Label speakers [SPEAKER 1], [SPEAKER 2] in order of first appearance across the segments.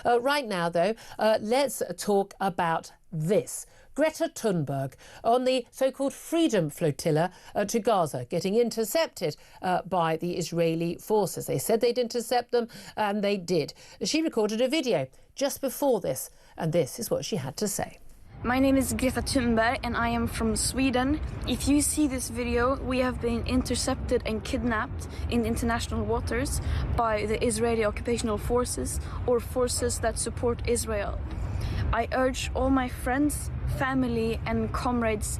[SPEAKER 1] Right now, though, let's talk about this. Greta Thunberg on the so-called Freedom Flotilla to Gaza, getting intercepted by the Israeli forces. They said they'd intercept them, and they did. She recorded a video just before this, and this is what she had to say.
[SPEAKER 2] My name is Greta Thunberg and I am from Sweden. If you see this video, we have been intercepted and kidnapped in international waters by the Israeli occupational forces or forces that support Israel. I urge all my friends, family and comrades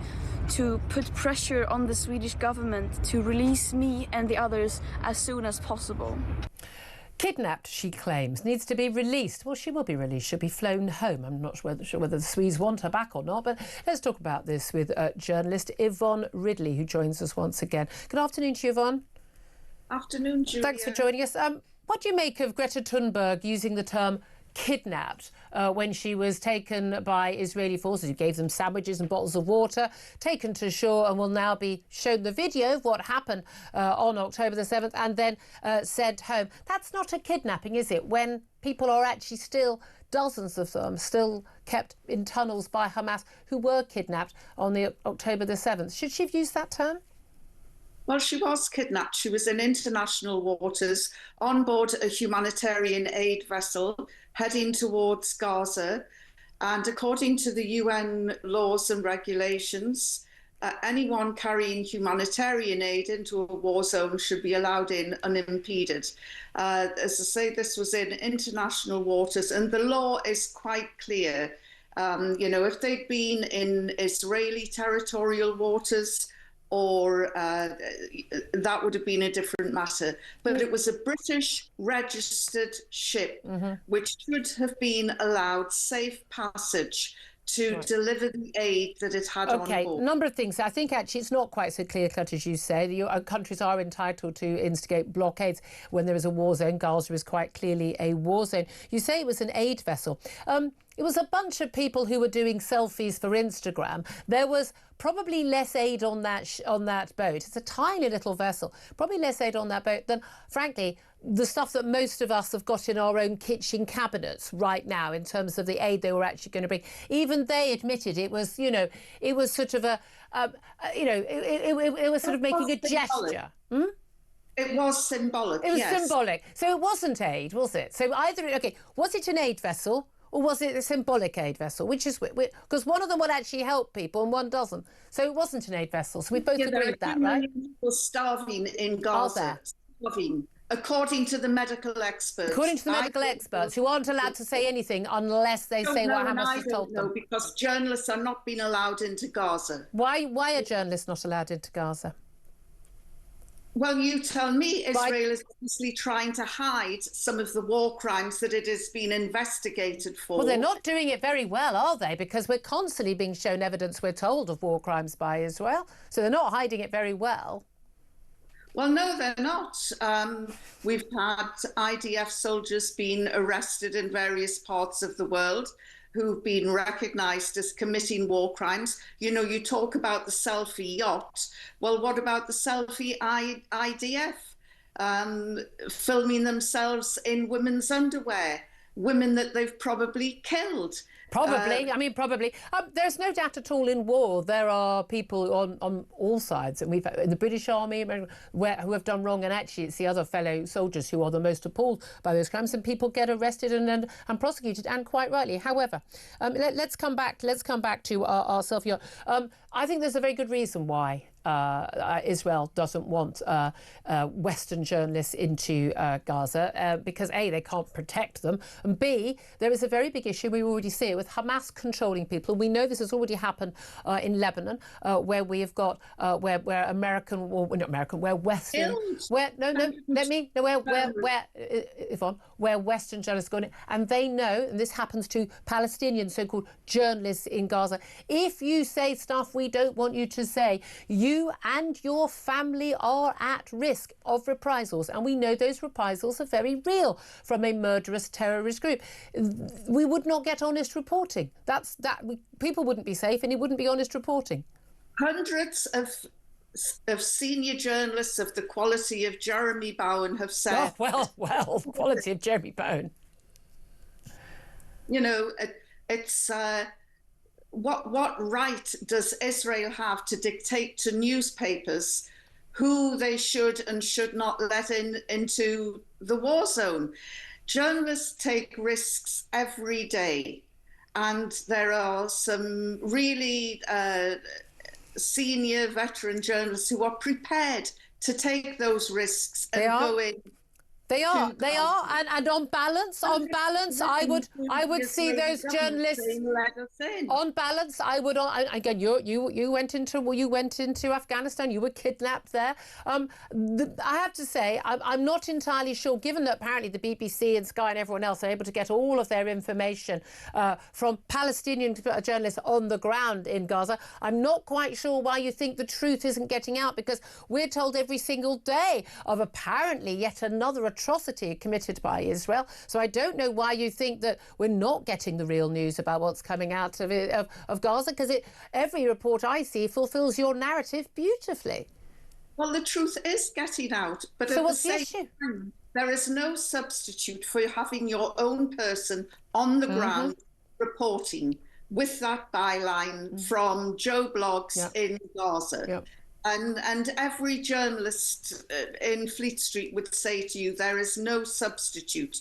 [SPEAKER 2] to put pressure on the Swedish government to release me and the others as soon as possible.
[SPEAKER 1] Kidnapped, she claims, needs to be released. Well, she will be released. She'll be flown home. I'm not sure whether the Swedes want her back or not, but let's talk about this with journalist Yvonne Ridley, who joins us once again. Good afternoon to you, Yvonne.
[SPEAKER 3] Afternoon, Julia.
[SPEAKER 1] Thanks for joining us. What do you make of Greta Thunberg using the term kidnapped when she was taken by Israeli forces, who gave them sandwiches and bottles of water, taken to shore, and will now be shown the video of what happened on October the 7th and then sent home? That's not a kidnapping, is it, when people are actually still, dozens of them, still kept in tunnels by Hamas who were kidnapped on the October the 7th? Should she have used that term?
[SPEAKER 3] Well, she was kidnapped. She was in international waters on board a humanitarian aid vessel heading towards Gaza. And according to the UN laws and regulations, anyone carrying humanitarian aid into a war zone should be allowed in unimpeded. As I say, this was in international waters, and the law is quite clear. You know, if they'd been in Israeli territorial waters, or that would have been a different matter. But it was a British registered ship, which should have been allowed safe passage to deliver the aid that it had on board.
[SPEAKER 1] OK, a number of things. I think actually it's not quite so clear-cut as you say. Countries are entitled to instigate blockades when there is a war zone. Gaza is quite clearly a war zone. You say it was an aid vessel. It was a bunch of people who were doing selfies for Instagram. There was probably less aid on that boat. It's a tiny little vessel. Probably less aid on that boat than, frankly, the stuff that most of us have got in our own kitchen cabinets right now in terms of the aid they were actually going to bring. Even they admitted it was, you know, it was sort of a, you know, it was sort of making a gesture.
[SPEAKER 3] It was symbolic,
[SPEAKER 1] It was
[SPEAKER 3] yes.
[SPEAKER 1] symbolic. So it wasn't aid, was it? So either, OK, was it an aid vessel? Or was it a symbolic aid vessel? Which is, because one of them will actually help people and one doesn't. So it wasn't an aid vessel. So we both agreed with that, right?
[SPEAKER 3] People starving in Gaza. Starving, according to the medical experts.
[SPEAKER 1] According to the medical experts, who aren't allowed to say anything unless they say what Hamas has told them.
[SPEAKER 3] Because journalists are not being allowed into Gaza.
[SPEAKER 1] Why are journalists not allowed into Gaza?
[SPEAKER 3] Well, you tell me. Israel is obviously trying to hide some of the war crimes that it has been investigated for.
[SPEAKER 1] Well, they're not doing it very well, are they? Because we're constantly being shown evidence, we're told, of war crimes by Israel. So they're not hiding it very well.
[SPEAKER 3] Well, no, they're not. We've had IDF soldiers being arrested in various parts of the world who've been recognised as committing war crimes. You know, you talk about the selfie yacht. Well, what about the selfie IDF filming themselves in women's underwear, women that they've probably killed?
[SPEAKER 1] Probably. I mean, probably. There's no doubt at all in war. There are people on all sides, and we've in the British Army who have done wrong, and actually it's the other fellow soldiers who are the most appalled by those crimes, and people get arrested and prosecuted, and quite rightly. However, let's come back to our self-yacht. I think there's a very good reason why Israel doesn't want Western journalists into Gaza, because A, they can't protect them, and B, there is a very big issue, we already see it, with Hamas controlling people. We know this has already happened in Lebanon, where we have got where American, or not American, where Western, where Western journalists go in, and they know, and this happens to Palestinian so-called journalists in Gaza, if you say stuff we don't want you to say, you and your family are at risk of reprisals. And we know those reprisals are very real from a murderous terrorist group. We would not get honest reporting. People wouldn't be safe, and it wouldn't be honest reporting.
[SPEAKER 3] Hundreds of senior journalists of the quality of Jeremy Bowen have said...
[SPEAKER 1] Oh, well, quality of Jeremy Bowen.
[SPEAKER 3] You know, it's what right does Israel have to dictate to newspapers who they should and should not let into the war zone? Journalists take risks every day, and there are some really senior veteran journalists who are prepared to take those risks and go in.
[SPEAKER 1] They are, and on balance, I would see those journalists. On balance, I would. Again, you went into Afghanistan. You were kidnapped there. I have to say, I'm not entirely sure. Given that apparently the BBC and Sky and everyone else are able to get all of their information from Palestinian journalists on the ground in Gaza, I'm not quite sure why you think the truth isn't getting out, because we're told every single day of apparently yet another atrocity committed by Israel. So I don't know why you think that we're not getting the real news about what's coming out of Gaza, because every report I see fulfills your narrative beautifully.
[SPEAKER 3] Well, the truth is getting out, but
[SPEAKER 1] so
[SPEAKER 3] at
[SPEAKER 1] what's
[SPEAKER 3] the same time, there is no substitute for having your own person on the ground reporting with that byline from Joe Blogs in Gaza.
[SPEAKER 1] Yep.
[SPEAKER 3] And every journalist in Fleet Street would say to you, there is no substitute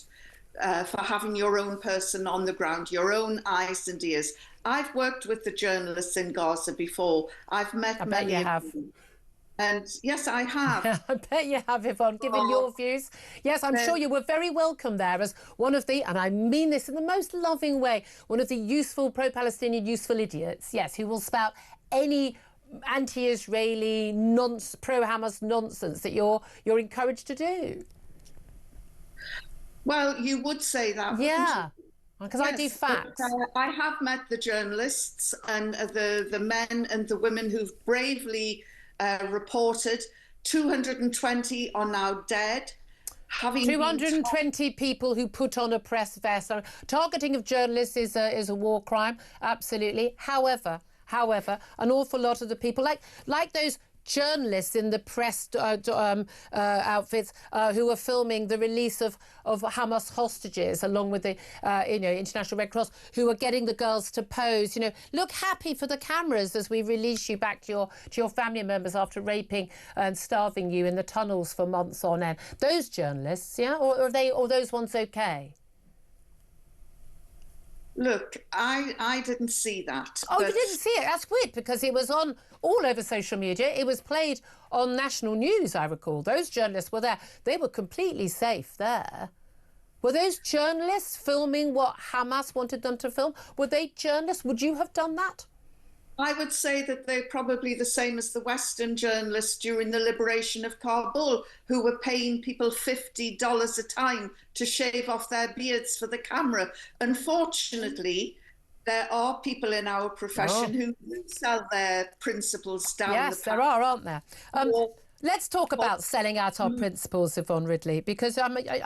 [SPEAKER 3] for having your own person on the ground, your own eyes and ears. I've worked with the journalists in Gaza before. I've met many of them. And yes, I have.
[SPEAKER 1] I bet you have, Yvonne, given your views. Yes, I'm sure you were very welcome there as one of the, and I mean this in the most loving way, one of the useful pro-Palestinian useful idiots, yes, who will spout any anti-Israeli pro-Hamas nonsense that you're encouraged to do.
[SPEAKER 3] Well, you would say that,
[SPEAKER 1] yeah, because yes, I do facts.
[SPEAKER 3] I have met the journalists and the men and the women who've bravely reported. 220 are now dead.
[SPEAKER 1] 220 people who put on a press vest. Targeting of journalists is a war crime, absolutely. However, an awful lot of the people, like those journalists in the press outfits who were filming the release of Hamas hostages, along with the International Red Cross, who were getting the girls to pose, look happy for the cameras as we release you back to your family members after raping and starving you in the tunnels for months on end. Those journalists, yeah, or are those ones okay?
[SPEAKER 3] Look, I didn't see that.
[SPEAKER 1] Oh, you didn't see it? That's weird, because it was on all over social media. It was played on national news, I recall. Those journalists were there. They were completely safe there. Were those journalists filming what Hamas wanted them to film? Were they journalists? Would you have done that?
[SPEAKER 3] I would say that they're probably the same as the Western journalists during the liberation of Kabul, who were paying people $50 a time to shave off their beards for the camera. Unfortunately, there are people in our profession who sell their principles down the path.
[SPEAKER 1] Yes, there are, aren't there? Let's talk about selling out our principles, Yvonne Ridley, because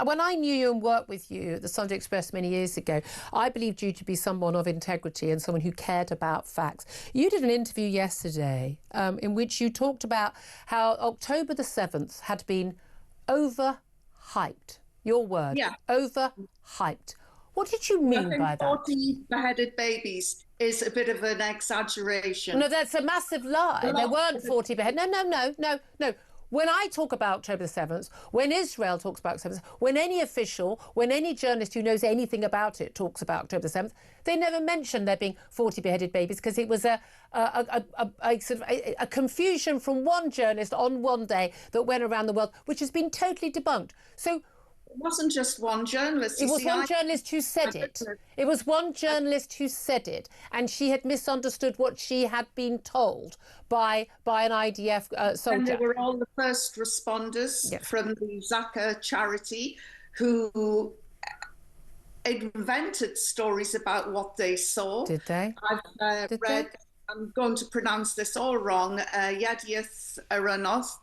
[SPEAKER 1] when I knew you and worked with you at the Sunday Express many years ago, I believed you to be someone of integrity and someone who cared about facts. You did an interview yesterday in which you talked about how October the 7th had been overhyped. Your word, overhyped. What did you mean by that? 40
[SPEAKER 3] beheaded babies is a bit of an exaggeration.
[SPEAKER 1] No, that's a massive lie. There weren't 40 beheaded. No. When I talk about October the 7th, when Israel talks about October the 7th, when any official, when any journalist who knows anything about it talks about October the 7th, they never mention there being 40 beheaded babies, because it was a confusion from one journalist on one day that went around the world, which has been totally debunked. So
[SPEAKER 3] it wasn't just one journalist.
[SPEAKER 1] It was one journalist who said it. It was one journalist who said it, and she had misunderstood what she had been told by an IDF soldier.
[SPEAKER 3] And they were all the first responders from the Zaka charity who invented stories about what they saw.
[SPEAKER 1] Did they?
[SPEAKER 3] I've read, I'm going to pronounce this all wrong, Yadioth Aronoth,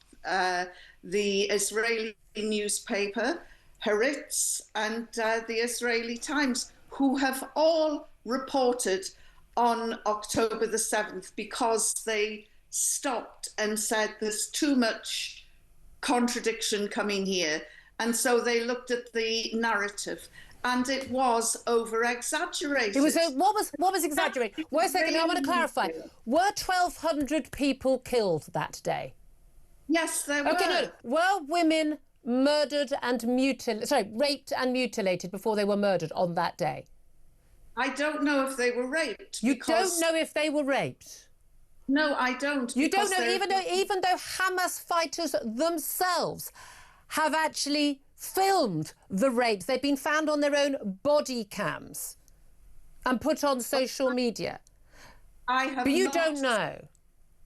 [SPEAKER 3] the Israeli newspaper, Haaretz, and the Israeli Times, who have all reported on October the 7th because they stopped and said there's too much contradiction coming here. And so they looked at the narrative. and it was over-exaggerated.
[SPEAKER 1] It was what was exaggerated? Wait a second, I want to clarify. Were 1,200 people killed that day?
[SPEAKER 3] Yes, there were.
[SPEAKER 1] Okay, no. Were women murdered and raped and mutilated before they were murdered on that day?
[SPEAKER 3] I don't know if they were raped.
[SPEAKER 1] You don't know if they were raped?
[SPEAKER 3] No, I don't.
[SPEAKER 1] You don't know, even though Hamas fighters themselves have actually filmed the rapes. They've been found on their own body cams and put on social media.
[SPEAKER 3] I have.
[SPEAKER 1] But you don't know.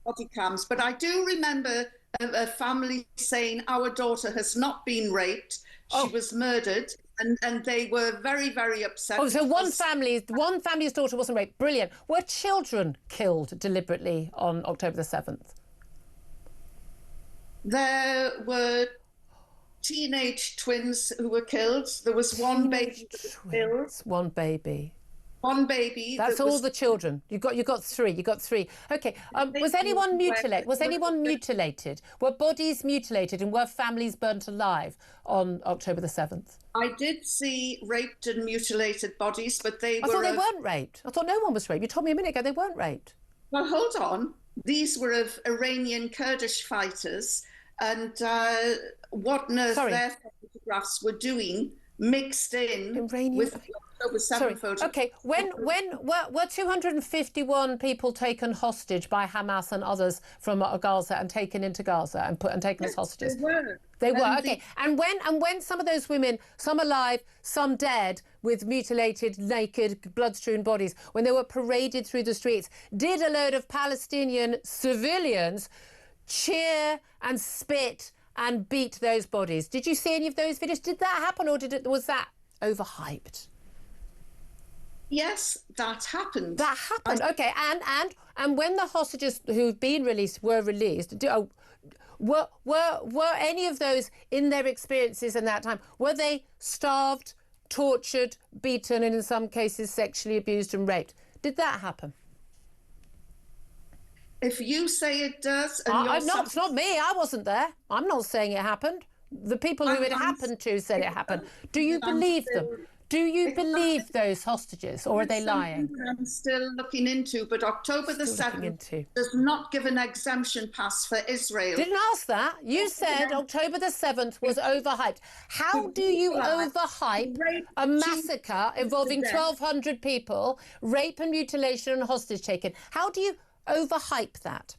[SPEAKER 3] Body cams, but I do remember a family saying our daughter has not been raped. She was murdered, and they were very, very upset.
[SPEAKER 1] Oh, so one family's daughter wasn't raped. Brilliant. Were children killed deliberately on October the 7th?
[SPEAKER 3] There were teenage twins who were killed. There was one baby that was killed.
[SPEAKER 1] One baby.
[SPEAKER 3] One baby.
[SPEAKER 1] That's all the children. You got three. You got three. Okay. Was anyone mutilated? Was anyone mutilated? Were bodies mutilated, and were families burnt alive on October the 7th?
[SPEAKER 3] I did see raped and mutilated bodies, but
[SPEAKER 1] I thought they weren't raped. I thought no one was raped. You told me a minute ago they weren't raped.
[SPEAKER 3] Well, hold on. These were of Iranian Kurdish fighters, and what on earth their photographs were doing mixed in with October 7 photographs.
[SPEAKER 1] Okay, when were 251 people taken hostage by Hamas and others from Gaza and taken into Gaza and taken as hostages?
[SPEAKER 3] They were.
[SPEAKER 1] They were, okay. And when some of those women, some alive, some dead, with mutilated, naked, blood-strewn bodies, when they were paraded through the streets, did a load of Palestinian civilians cheer and spit and beat those bodies? Did you see any of those videos? Did that happen, or was that overhyped?
[SPEAKER 3] Yes, that happened.
[SPEAKER 1] That happened. Okay, and when the hostages who've been released were released, were any of those, in their experiences in that time, were they starved, tortured, beaten, and in some cases sexually abused and raped? Did that happen?
[SPEAKER 3] If you say it does, and
[SPEAKER 1] it's not me. I wasn't there. I'm not saying it happened. The people who it happened to said it happened. Do you believe them? Do you believe those hostages, or are they lying?
[SPEAKER 3] I'm still looking into, but October the 7th does not give an exemption pass for Israel.
[SPEAKER 1] Didn't ask that. You said October the 7th was overhyped. How do you overhype a massacre involving 1,200 people, rape and mutilation and hostage taking? How do you overhype that?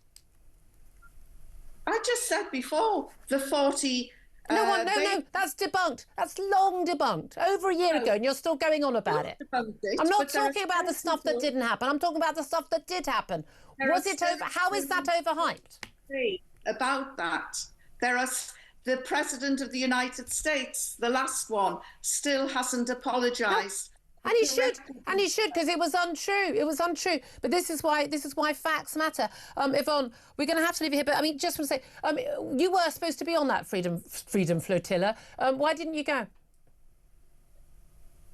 [SPEAKER 3] I just said before, the 40...
[SPEAKER 1] No, that's debunked. That's long debunked. Over a year ago, and you're still going on about it. I'm not talking about the stuff that didn't happen. I'm talking about the stuff that did happen. Was it over? How is that overhyped?
[SPEAKER 3] About that, the President of the United States, the last one, still hasn't apologised.
[SPEAKER 1] And he should, because it was untrue. It was untrue. But this is why facts matter. Yvonne, we're going to have to leave it here. But I mean, just want to say, you were supposed to be on that Freedom Flotilla. Why didn't you go?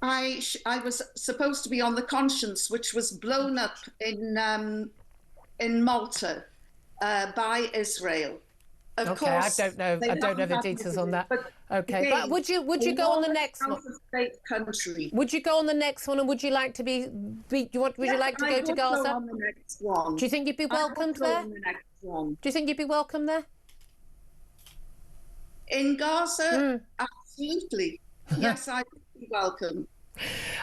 [SPEAKER 3] I was supposed to be on the Conscience, which was blown up in Malta by Israel. Of course,
[SPEAKER 1] I don't know the details on that. Okay, but would you go on the next one?
[SPEAKER 3] Country.
[SPEAKER 1] Would you go on the next one, and would you like to would you like to go to Gaza?
[SPEAKER 3] Go on the next one.
[SPEAKER 1] Do you think you'd be welcomed there?
[SPEAKER 3] On the next one.
[SPEAKER 1] Do you think you'd be welcome there?
[SPEAKER 3] In Gaza, absolutely. Yes, I'd be welcome.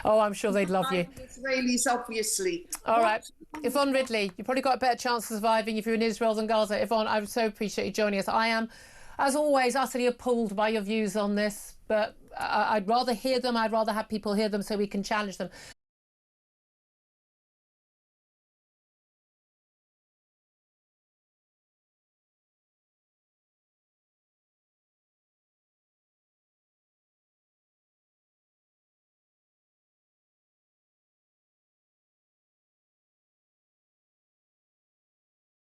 [SPEAKER 1] Oh, I'm sure they'd love you.
[SPEAKER 3] Israelis, obviously.
[SPEAKER 1] All right. Yvonne Ridley, you've probably got a better chance of surviving if you're in Israel than Gaza. Yvonne, I so appreciate you joining us. I am, as always, utterly appalled by your views on this, but I'd rather hear them. I'd rather have people hear them so we can challenge them.